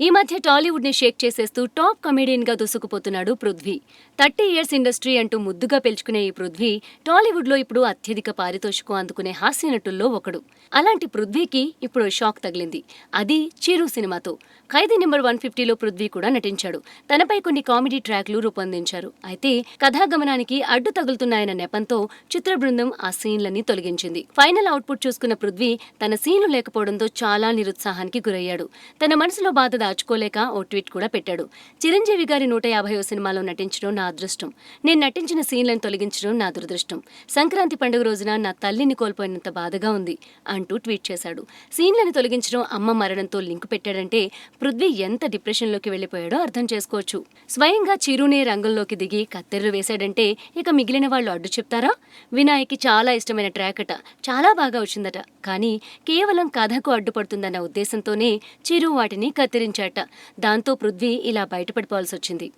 ఈ మధ్య టాలీవుడ్ ని షేక్ చేసేస్తూ టాప్ కమెడియన్ గా దూసుకుపోతున్నాడు పృథ్వీ. 30 ఇయర్స్ ఇండస్ట్రీ అంటూ ముద్దుగా పిలుచుకునే ఈ పృథ్వీ టాలీవుడ్ లో ఇప్పుడు అత్యధిక పారితోషికం అందుకునే హాస్య నటుల్లో ఒకడు. అలాంటి పృథ్వీకి ఇప్పుడు షాక్ తగిలింది. అది చిరు సినిమాతో. ఖైదీ నెంబర్ 150లో పృథ్వీ కూడా నటించాడు. తనపై కొన్ని కామెడీ ట్రాక్లు రూపొందించారు. అయితే కథాగమనానికి అడ్డు తగులుతున్నాయన్న నెపంతో చిత్ర బృందం ఆ సీన్లని తొలగించింది. ఫైనల్ అవుట్పుట్ చూసుకున్న పృథ్వీ తన సీన్లు లేకపోవడంతో చాలా నిరుత్సాహానికి గురయ్యాడు. తన మనసులో బాధ దాచుకోలేక ఓ ట్వీట్ కూడా పెట్టాడు. చిరంజీవి గారి 150వ సినిమాలో నటించడం నా అదృష్టం. నేను నటించిన సీన్లను తొలగించడం నా దురదృష్టం. సంక్రాంతి పండుగ రోజున నా తల్లిని కోల్పోయినంత బాధగా ఉంది అంటూ ట్వీట్ చేశాడు. సీన్లను తొలగించడం అమ్మ మరణంతో లింక్ పెట్టాడంటే పృథ్వీ ఎంత డిప్రెషన్లోకి వెళ్లిపోయాడో అర్థం చేసుకోవచ్చు. స్వయంగా చిరునే రంగంలోకి దిగి కత్తెరలు వేశాడంటే ఇక మిగిలిన వాళ్ళు అడ్డు చెప్తారా? వినాయక్కి చాలా ఇష్టమైన ట్రాక్ అట, చాలా బాగా వచ్చిందట. కానీ కేవలం కథకు అడ్డుపడుతుందన్న ఉద్దేశంతోనే చిరు వాటిని కత్తిరించాట. దాంతో పృథ్వీ ఇలా బయటపడిపోవాల్సి వచ్చింది.